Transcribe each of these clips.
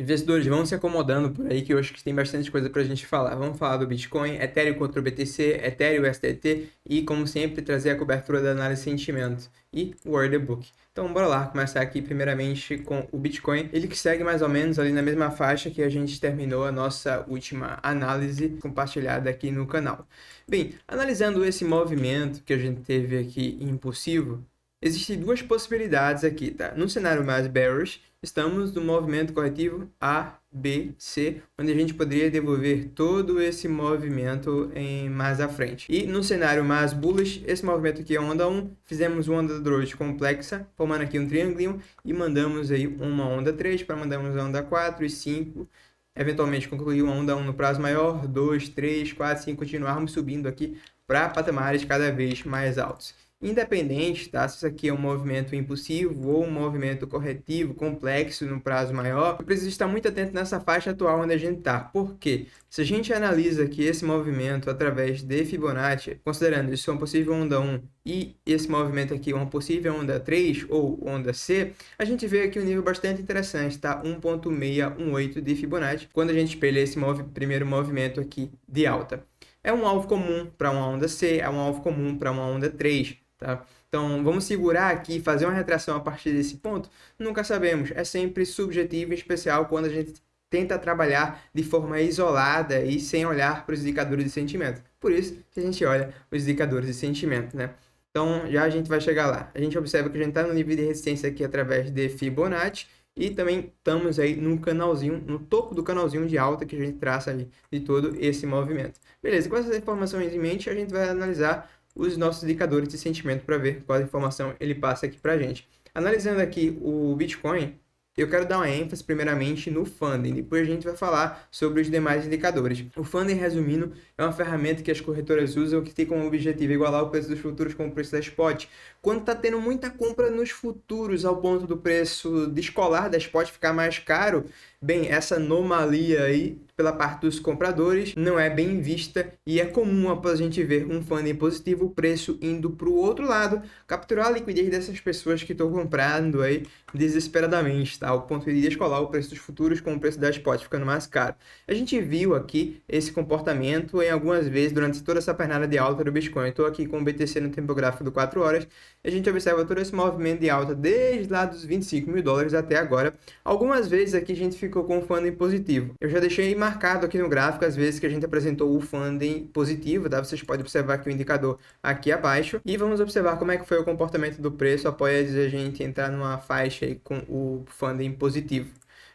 Investidores, vão se acomodando por aí que eu acho que tem bastante coisa para a gente falar. Vamos falar do Bitcoin, Ethereum contra o BTC, Ethereum USDT e, como sempre, trazer a cobertura da análise de sentimento e o Order Book. Então, bora lá, começar aqui primeiramente com o Bitcoin. Ele que segue mais ou menos ali na mesma faixa que a gente terminou a nossa última análise compartilhada aqui no canal. Bem, analisando esse movimento que a gente teve aqui impulsivo, existem duas possibilidades aqui, tá? No cenário mais bearish, estamos no movimento corretivo A, B, C, onde a gente poderia devolver todo esse movimento mais à frente. E no cenário mais bullish, esse movimento aqui é onda 1, fizemos uma onda 2 complexa, formando aqui um triangulinho e mandamos aí uma onda 3 para mandarmos a onda 4 e 5, eventualmente concluir uma onda 1 no prazo maior, 2, 3, 4, 5, continuarmos subindo aqui para patamares cada vez mais altos. Independente, tá? Se isso aqui é um movimento impulsivo ou um movimento corretivo, complexo, no prazo maior, eu preciso estar muito atento nessa faixa atual onde a gente está. Por quê? Se a gente analisa aqui esse movimento através de Fibonacci, considerando isso uma possível onda 1 e esse movimento aqui uma possível onda 3 ou onda C, a gente vê aqui um nível bastante interessante, tá? 1.618 de Fibonacci, quando a gente espelha esse primeiro movimento aqui de alta. É um alvo comum para uma onda C, é um alvo comum para uma onda 3. Tá? Então, vamos segurar aqui e fazer uma retração a partir desse ponto? Nunca sabemos. É sempre subjetivo, em especial quando a gente tenta trabalhar de forma isolada e sem olhar para os indicadores de sentimento. Por isso que a gente olha os indicadores de sentimento, né? Então, já a gente vai chegar lá. A gente observa que a gente está no nível de resistência aqui através de Fibonacci e também estamos aí no canalzinho, no topo do canalzinho de alta que a gente traça ali de todo esse movimento. Beleza, com essas informações em mente, a gente vai analisar os nossos indicadores de sentimento para ver qual informação ele passa aqui para a gente. Analisando aqui o Bitcoin, eu quero dar uma ênfase primeiramente no funding, depois a gente vai falar sobre os demais indicadores. O funding, resumindo, é uma ferramenta que as corretoras usam que tem como objetivo igualar o preço dos futuros com o preço da spot. Quando está tendo muita compra nos futuros ao ponto do preço descolar da spot ficar mais caro, bem, essa anomalia aí pela parte dos compradores não é bem vista e é comum após a gente ver um funding positivo, o preço indo para o outro lado, capturar a liquidez dessas pessoas que estão comprando aí desesperadamente, tá? Ao ponto de descolar o preço dos futuros com o preço da spot ficando mais caro. A gente viu aqui esse comportamento em algumas vezes durante toda essa pernada de alta do Bitcoin. Estou aqui com o BTC no tempo gráfico do 4 horas. A gente observa todo esse movimento de alta desde lá dos 25 mil dólares até agora. Algumas vezes aqui a gente ficou com o funding positivo. Eu já deixei marcado aqui no gráfico as vezes que a gente apresentou o funding positivo, tá? Vocês podem observar aqui o indicador aqui abaixo. E vamos observar como é que foi o comportamento do preço após a gente entrar numa faixa aí com o funding positivo.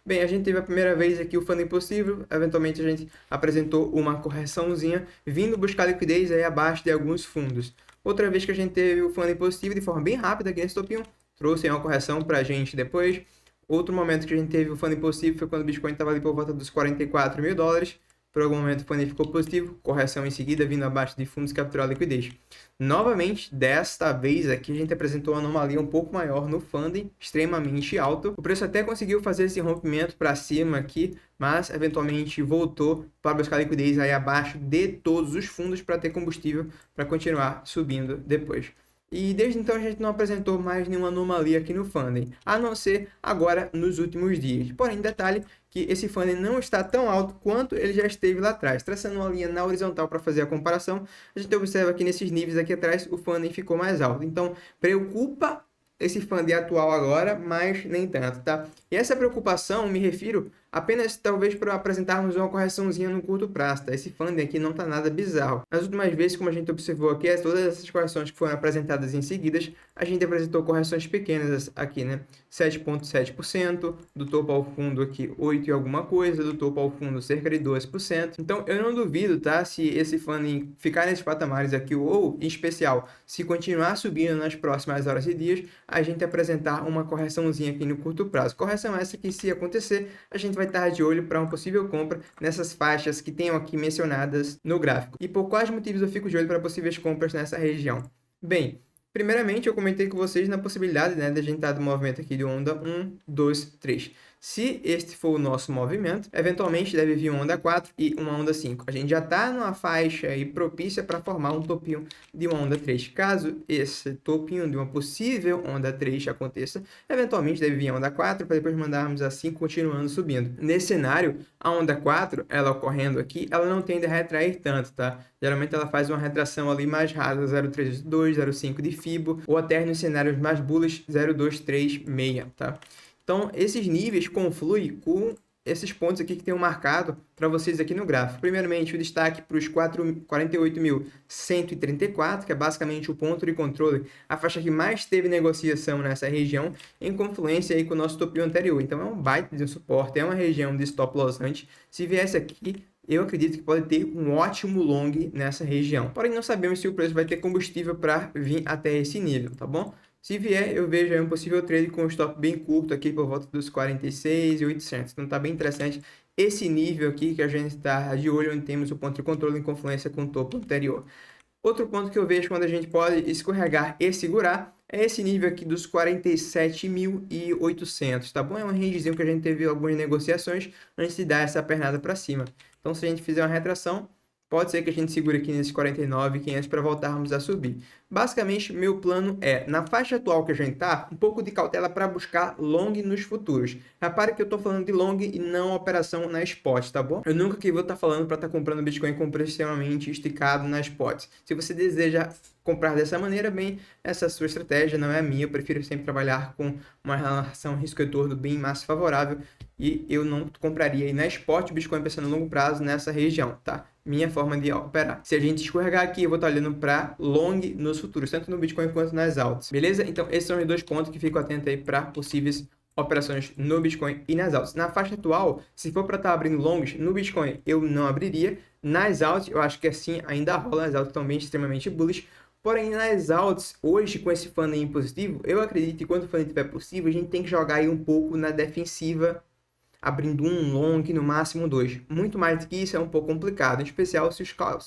Bem, a gente teve a primeira vez aqui o funding positivo, eventualmente a gente apresentou uma correçãozinha, vindo buscar liquidez aí abaixo de alguns fundos. Outra vez que a gente teve o funding positivo de forma bem rápida aqui nesse topinho, trouxe uma correção para a gente depois. Outro momento que a gente teve o funding positivo foi quando o Bitcoin estava ali por volta dos 44 mil dólares. Por algum momento o funding ficou positivo, correção em seguida vindo abaixo de fundos capturar liquidez. Novamente, desta vez aqui a gente apresentou uma anomalia um pouco maior no funding, extremamente alto. O preço até conseguiu fazer esse rompimento para cima aqui, mas eventualmente voltou para buscar liquidez aí abaixo de todos os fundos para ter combustível para continuar subindo depois. E desde então a gente não apresentou mais nenhuma anomalia aqui no funding, a não ser agora nos últimos dias. Porém, detalhe que esse funding não está tão alto quanto ele já esteve lá atrás. Traçando uma linha na horizontal para fazer a comparação, a gente observa que nesses níveis aqui atrás o funding ficou mais alto. Então, preocupa esse funding atual agora, mas nem tanto, tá? E essa preocupação me refiro apenas talvez para apresentarmos uma correçãozinha no curto prazo, tá? Esse funding aqui não tá nada bizarro. Nas últimas vezes, como a gente observou aqui, todas essas correções que foram apresentadas em seguidas, a gente apresentou correções pequenas aqui, né? 7,7%, do topo ao fundo aqui 8 e alguma coisa, do topo ao fundo cerca de 2%. Então, eu não duvido, tá? Se esse funding ficar nesses patamares aqui, ou em especial, se continuar subindo nas próximas horas e dias, a gente apresentar uma correçãozinha aqui no curto prazo. Correção essa que, se acontecer, a gente vai estar de olho para uma possível compra nessas faixas que tenham aqui mencionadas no gráfico. E por quais motivos eu fico de olho para possíveis compras nessa região? Bem, primeiramente eu comentei com vocês na possibilidade, né, de a gente estar do movimento aqui de onda 1, 2, 3. Se este for o nosso movimento, eventualmente deve vir uma onda 4 e uma onda 5. A gente já está numa faixa aí propícia para formar um topinho de uma onda 3. Caso esse topinho de uma possível onda 3 aconteça, eventualmente deve vir a onda 4 para depois mandarmos a 5 continuando subindo. Nesse cenário, a onda 4, ela ocorrendo aqui, ela não tende a retrair tanto, tá? Geralmente ela faz uma retração ali mais rasa, 0,32, 0,5 de Fibo, ou até nos cenários mais bullish, 0,236, tá? Então, esses níveis confluem com esses pontos aqui que tenho marcado para vocês aqui no gráfico. Primeiramente, o destaque para os 48.134, que é basicamente o ponto de controle, a faixa que mais teve negociação nessa região, em confluência aí com o nosso topinho anterior. Então, é um baita de um suporte, é uma região de stop loss antes. Se viesse aqui, eu acredito que pode ter um ótimo long nessa região. Porém, não sabemos se o preço vai ter combustível para vir até esse nível, tá bom? Se vier, eu vejo aí um possível trade com um stop bem curto aqui por volta dos 46.800. Então tá bem interessante esse nível aqui que a gente está de olho, onde temos o ponto de controle em confluência com o topo anterior. Outro ponto que eu vejo quando a gente pode escorregar e segurar é esse nível aqui dos 47.800, tá bom? É um rangezinho que a gente teve algumas negociações antes de dar essa pernada para cima. Então se a gente fizer uma retração, pode ser que a gente segure aqui nesses 49.500 para voltarmos a subir. Basicamente, meu plano é, na faixa atual que a gente está, um pouco de cautela para buscar long nos futuros. Repare que eu estou falando de long e não operação na spot, tá bom? Eu nunca que vou estar falando para estar comprando Bitcoin com preço extremamente esticado na spot. Se você deseja comprar dessa maneira, bem, essa sua estratégia não é a minha. Eu prefiro sempre trabalhar com uma relação risco-retorno bem mais favorável e eu não compraria aí na spot Bitcoin pensando a longo prazo nessa região, tá? Minha forma de operar. Se a gente escorregar aqui, eu vou estar olhando para long nos futuros, tanto no Bitcoin quanto nas altas. Beleza? Então, esses são os dois pontos que fico atento aí para possíveis operações no Bitcoin e nas altas. Na faixa atual, se for para estar abrindo longs no Bitcoin, eu não abriria. Nas altas, eu acho que assim ainda rola. As altas estão bem extremamente bullish. Porém, nas altas, hoje com esse funding positivo, eu acredito que quando o funding estiver possível, a gente tem que jogar aí um pouco na defensiva, abrindo um long, no máximo 2. Muito mais do que isso é um pouco complicado, em especial se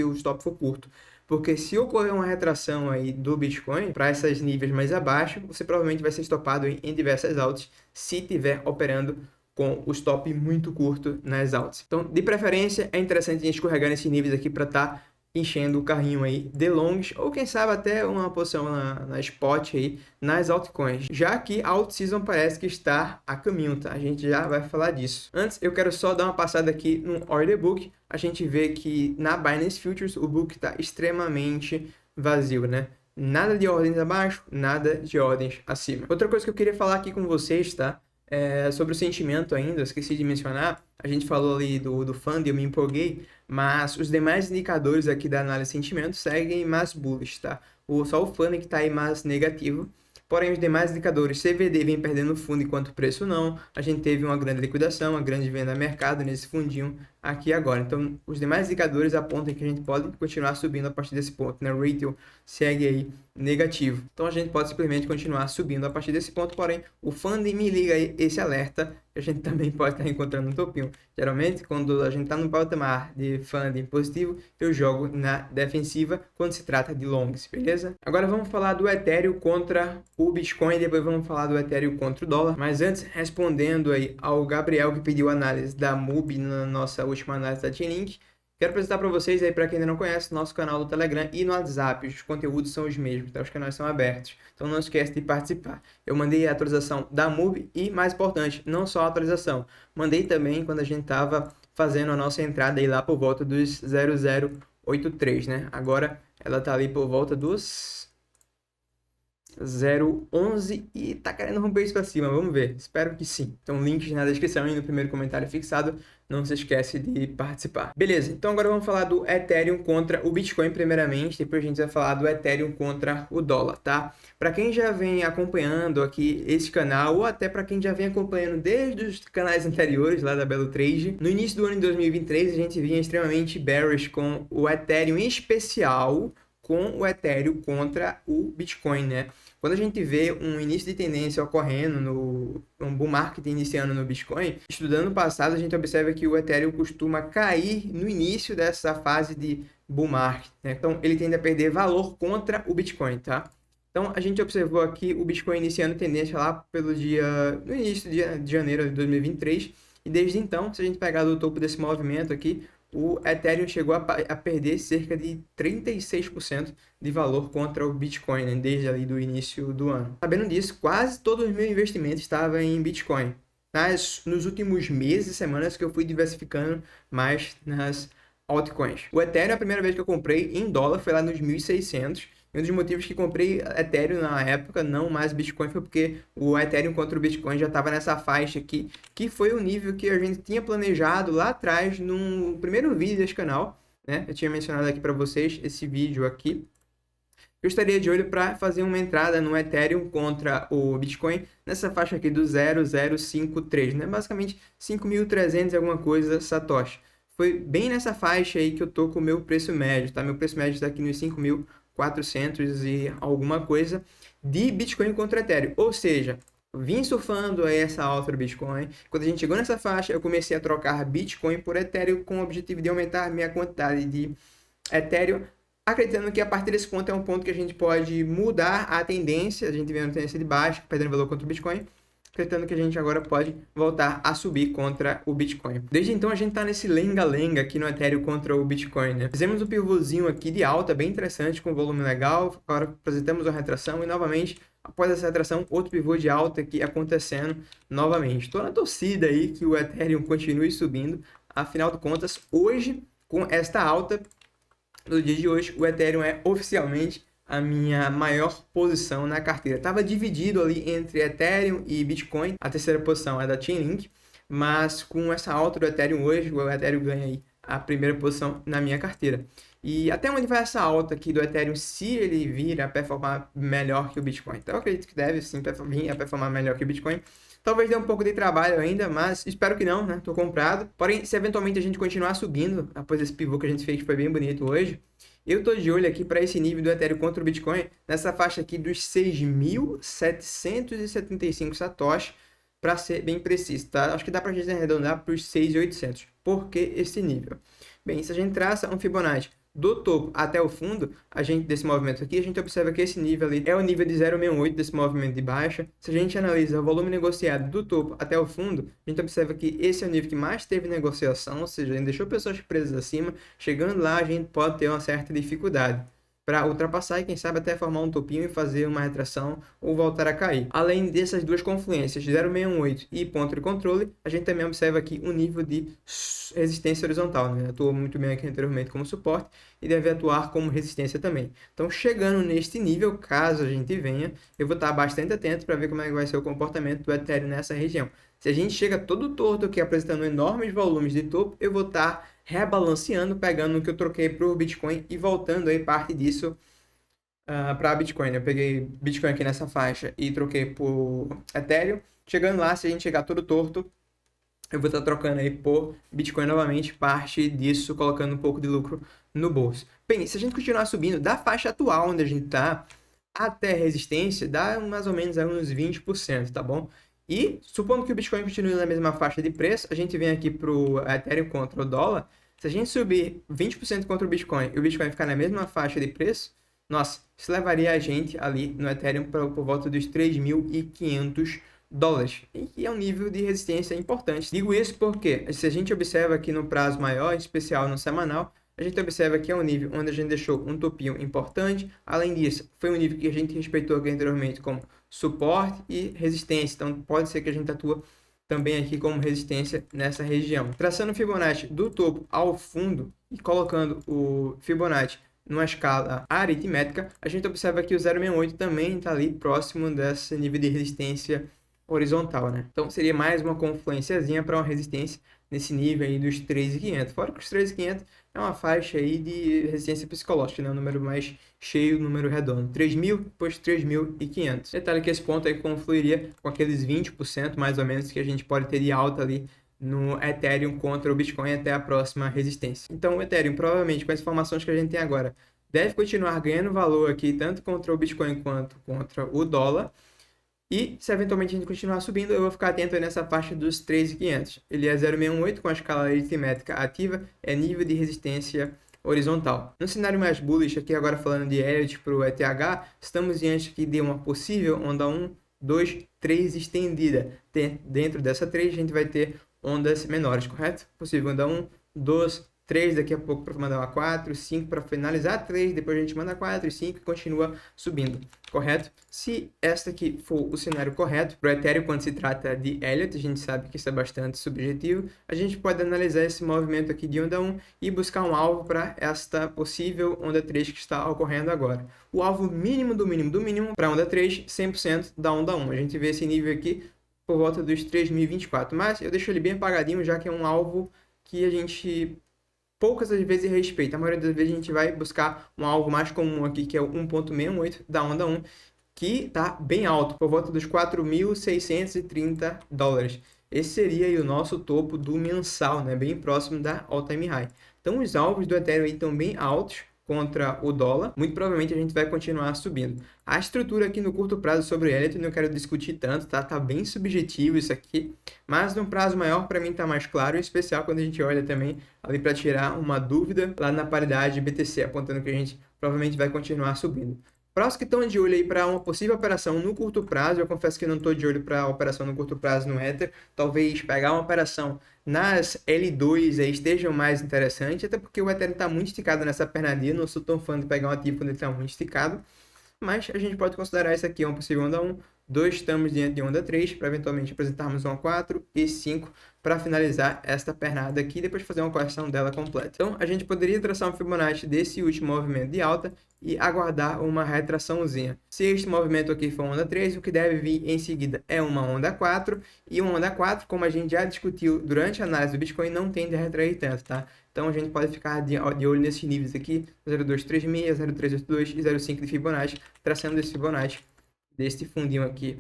o stop for curto. Porque se ocorrer uma retração aí do Bitcoin para esses níveis mais abaixo, você provavelmente vai ser stopado em diversas altas se estiver operando com o stop muito curto nas altas. Então, de preferência, é interessante a gente escorregar nesses níveis aqui para estar enchendo o carrinho aí de longs, ou quem sabe até uma posição na spot aí, nas altcoins. Já que a alt-season parece que está a caminho, tá? A gente já vai falar disso. Antes, eu quero só dar uma passada aqui no order book. A gente vê que na Binance Futures o book está extremamente vazio, né? Nada de ordens abaixo, nada de ordens acima. Outra coisa que eu queria falar aqui com vocês, tá? Sobre o sentimento ainda, esqueci de mencionar, a gente falou ali do fund, eu me empolguei, mas os demais indicadores aqui da análise de sentimento seguem mais bullish, tá? Só o fund que está aí mais negativo, porém os demais indicadores, CVD vem perdendo fundo enquanto o preço não, a gente teve uma grande liquidação, uma grande venda a mercado nesse fundinho aqui agora. Então, os demais indicadores apontam que a gente pode continuar subindo a partir desse ponto, né? O retail segue aí negativo. Então, a gente pode simplesmente continuar subindo a partir desse ponto, porém, o funding me liga aí esse alerta que a gente também pode estar encontrando no topinho. Geralmente, quando a gente está no patamar de funding positivo, eu jogo na defensiva quando se trata de longs, beleza? Agora vamos falar do Ethereum contra o Bitcoin, depois vamos falar do Ethereum contra o dólar. Mas antes, respondendo aí ao Gabriel que pediu análise da MUBI na nossa última análise da Chainlink, quero apresentar para vocês aí, para quem ainda não conhece, nosso canal do Telegram e no WhatsApp. Os conteúdos são os mesmos, tá? Os canais são abertos. Então não esquece de participar. Eu mandei a atualização da MUBI e, mais importante, não só a atualização. Mandei também quando a gente estava fazendo a nossa entrada aí lá por volta dos 0083, né? Agora ela tá ali por volta dos 0,11 e tá querendo romper isso para cima, vamos ver, espero que sim. Então links na descrição e no primeiro comentário fixado, não se esquece de participar. Beleza, então agora vamos falar do Ethereum contra o Bitcoin primeiramente, depois a gente vai falar do Ethereum contra o dólar, tá? Para quem já vem acompanhando aqui esse canal, ou até para quem já vem acompanhando desde os canais anteriores lá da Belo Trade, no início do ano de 2023 a gente vinha extremamente bearish com o Ethereum, em especial com o Ethereum contra o Bitcoin, né? Quando a gente vê um início de tendência ocorrendo um bull market iniciando no Bitcoin, estudando o passado, a gente observa que o Ethereum costuma cair no início dessa fase de bull market, né? Então, ele tende a perder valor contra o Bitcoin, tá? Então, a gente observou aqui o Bitcoin iniciando tendência lá no início de janeiro de 2023, e desde então, se a gente pegar do topo desse movimento aqui, o Ethereum chegou a perder cerca de 36% de valor contra o Bitcoin, né, desde ali do início do ano. Sabendo disso, quase todos os meus investimentos estavam em Bitcoin. Nos últimos meses e semanas que eu fui diversificando mais nas altcoins. O Ethereum, a primeira vez que eu comprei em dólar foi lá nos 1.600. Um dos motivos que comprei Ethereum na época, não mais Bitcoin, foi porque o Ethereum contra o Bitcoin já estava nessa faixa aqui, que foi o nível que a gente tinha planejado lá atrás no primeiro vídeo desse canal, né? Eu tinha mencionado aqui para vocês esse vídeo aqui. Eu estaria de olho para fazer uma entrada no Ethereum contra o Bitcoin nessa faixa aqui do 0,053, né? Basicamente 5.300 e alguma coisa satoshi. Foi bem nessa faixa aí que eu tô com o meu preço médio, tá? Meu preço médio está aqui nos 5.400 e alguma coisa de Bitcoin contra Ethereum. Ou seja, vim surfando aí essa alta do Bitcoin. Quando a gente chegou nessa faixa, eu comecei a trocar Bitcoin por Ethereum com o objetivo de aumentar minha quantidade de Ethereum, acreditando que a partir desse ponto é um ponto que a gente pode mudar a tendência, a gente vê uma tendência de baixa, perdendo valor contra o Bitcoin, acreditando que a gente agora pode voltar a subir contra o Bitcoin. Desde então a gente está nesse lenga-lenga aqui no Ethereum contra o Bitcoin, né? Fizemos um pivôzinho aqui de alta, bem interessante, com volume legal, agora apresentamos uma retração e novamente, após essa retração, outro pivô de alta aqui acontecendo novamente. Estou na torcida aí que o Ethereum continue subindo, afinal de contas, hoje, com esta alta, no dia de hoje, o Ethereum é oficialmente a minha maior posição na carteira. Estava dividido ali entre Ethereum e Bitcoin. A terceira posição é da Chainlink, mas com essa alta do Ethereum hoje, o Ethereum ganha aí a primeira posição na minha carteira. E até onde vai essa alta aqui do Ethereum, se ele vir a performar melhor que o Bitcoin? Então eu acredito que deve sim vir a performar melhor que o Bitcoin. Talvez dê um pouco de trabalho ainda, mas espero que não, né? Tô comprado. Porém, se eventualmente a gente continuar subindo, após esse pivô que a gente fez, que foi bem bonito hoje, eu tô de olho aqui para esse nível do Ethereum contra o Bitcoin, nessa faixa aqui dos 6.775 satoshi, para ser bem preciso, tá? Acho que dá pra gente arredondar para os 6.800. Por que esse nível? Bem, se a gente traça um Fibonacci do topo até o fundo, desse movimento aqui, a gente observa que esse nível ali é o nível de 0,68 desse movimento de baixa. Se a gente analisa o volume negociado do topo até o fundo, a gente observa que esse é o nível que mais teve negociação, ou seja, a gente deixou pessoas presas acima. Chegando lá, a gente pode ter uma certa dificuldade para ultrapassar e quem sabe até formar um topinho e fazer uma retração ou voltar a cair. Além dessas duas confluências, 0,68 e ponto de controle, a gente também observa aqui um nível de resistência horizontal, né? Atuou muito bem aqui anteriormente como suporte e deve atuar como resistência também. Então, chegando neste nível, caso a gente venha, eu vou estar bastante atento para ver como é que vai ser o comportamento do Ethereum nessa região. Se a gente chega todo torto aqui apresentando enormes volumes de topo, eu vou estar rebalanceando, pegando o que eu troquei para o Bitcoin e voltando aí parte disso para Bitcoin. Eu peguei Bitcoin aqui nessa faixa e troquei por Ethereum. Chegando lá, se a gente chegar todo torto, eu vou estar trocando aí por Bitcoin novamente, parte disso, colocando um pouco de lucro no bolso. Bem, se a gente continuar subindo da faixa atual onde a gente está até resistência, dá mais ou menos aí uns 20%, tá bom? E, supondo que o Bitcoin continue na mesma faixa de preço, a gente vem aqui para o Ethereum contra o dólar. Se a gente subir 20% contra o Bitcoin e o Bitcoin ficar na mesma faixa de preço, nossa, isso levaria a gente ali no Ethereum por volta dos 3.500 dólares. E é um nível de resistência importante. Digo isso porque, se a gente observa aqui no prazo maior, em especial no semanal, a gente observa que é um nível onde a gente deixou um topinho importante. Além disso, foi um nível que a gente respeitou aqui anteriormente como suporte e resistência. Então, pode ser que a gente atua também aqui como resistência nessa região. Traçando o Fibonacci do topo ao fundo e colocando o Fibonacci numa escala aritmética, a gente observa que o 0,68 também está ali próximo desse nível de resistência horizontal, né? Então, seria mais uma confluenciazinha para uma resistência nesse nível aí dos 3.500. Fora que os 3.500 é uma faixa aí de resistência psicológica, né? Um número mais cheio, número redondo. 3.000, depois 3.500. Detalhe que esse ponto aí confluiria com aqueles 20% mais ou menos que a gente pode ter de alta ali no Ethereum contra o Bitcoin até a próxima resistência. Então, o Ethereum, provavelmente, com as informações que a gente tem agora, deve continuar ganhando valor aqui, tanto contra o Bitcoin quanto contra o dólar. E se eventualmente a gente continuar subindo, eu vou ficar atento aí nessa faixa dos 3.500. Ele é 0,68 com a escala aritmética ativa, é nível de resistência horizontal. No cenário mais bullish, aqui agora falando de Elliott para o ETH, estamos diante aqui de uma possível onda 1, 2, 3 estendida. Dentro dessa 3 a gente vai ter ondas menores, correto? Possível onda 1, 2, 3, daqui a pouco para mandar uma 4, 5 para finalizar 3, depois a gente manda 4 e 5 e continua subindo, correto? Se esta aqui for o cenário correto para o Ethereum quando se trata de Elliott, a gente sabe que isso é bastante subjetivo, a gente pode analisar esse movimento aqui de onda 1 e buscar um alvo para esta possível onda 3 que está ocorrendo agora. O alvo mínimo do mínimo do mínimo para a onda 3, 100% da onda 1. A gente vê esse nível aqui por volta dos 3.024, mas eu deixo ele bem apagadinho já que é um alvo que a gente poucas das vezes respeita. A maioria das vezes a gente vai buscar um alvo mais comum aqui, que é o 1.68 da onda 1, que está bem alto, por volta dos 4.630 dólares. Esse seria aí o nosso topo do mensal, né? Bem próximo da all-time high. Então os alvos do Ethereum estão bem altos contra o dólar, muito provavelmente a gente vai continuar subindo. A estrutura aqui no curto prazo sobre o Elliott não quero discutir tanto, tá? Tá bem subjetivo isso aqui, mas num prazo maior para mim tá mais claro, em especial quando a gente olha também ali para tirar uma dúvida lá na paridade BTC, apontando que a gente provavelmente vai continuar subindo. Para os que estão de olho aí para uma possível operação no curto prazo, eu confesso que não estou de olho para a operação no curto prazo no Ether. Talvez pegar uma operação nas L2 aí esteja mais interessante, até porque o Ethereum está muito esticado nessa pernadinha. Não sou tão fã de pegar um ativo quando ele está muito esticado. Mas a gente pode considerar isso aqui uma possível onda 1. 2 estamos diante de onda 3, para eventualmente apresentarmos uma 4 e 5 para finalizar esta pernada aqui e depois fazer uma correção dela completa. Então, a gente poderia traçar um Fibonacci desse último movimento de alta e aguardar uma retraçãozinha. Se este movimento aqui for onda 3, o que deve vir em seguida é uma onda 4, e uma onda 4, como a gente já discutiu durante a análise do Bitcoin, não tende a retrair tanto, tá? Então, a gente pode ficar de olho nesses níveis aqui, 0,236, 0,382 e 0,5 de Fibonacci, traçando esse Fibonacci deste fundinho aqui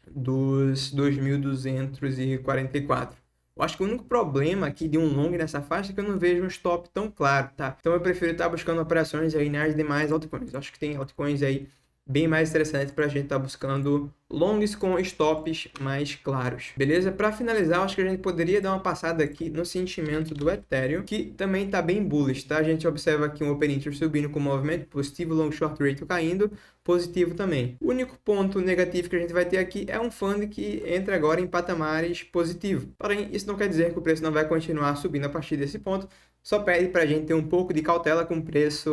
dos 2.244. Eu acho que o único problema aqui de um long nessa faixa é que eu não vejo um stop tão claro, tá? Então eu prefiro estar buscando operações aí nas demais altcoins. Eu acho que tem altcoins aí bem mais interessantes para a gente estar buscando longs com stops mais claros, beleza? Para finalizar, acho que a gente poderia dar uma passada aqui no sentimento do Ethereum, que também está bem bullish, tá? A gente observa aqui um Open Interest subindo com movimento positivo, long short ratio caindo, positivo também. O único ponto negativo que a gente vai ter aqui é um fund que entra agora em patamares positivos. Porém, isso não quer dizer que o preço não vai continuar subindo a partir desse ponto, só pede para a gente ter um pouco de cautela com o preço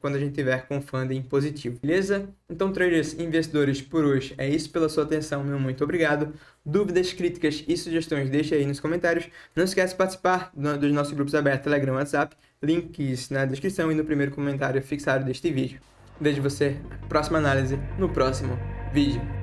quando a gente tiver com funding positivo, beleza? Então, traders, investidores, por hoje é isso. Pela sua atenção, meu muito obrigado. Dúvidas, críticas e sugestões, deixa aí nos comentários. Não esquece de participar dos nossos grupos abertos, Telegram, WhatsApp, links na descrição e no primeiro comentário fixado deste vídeo. Vejo você na próxima análise, no próximo vídeo.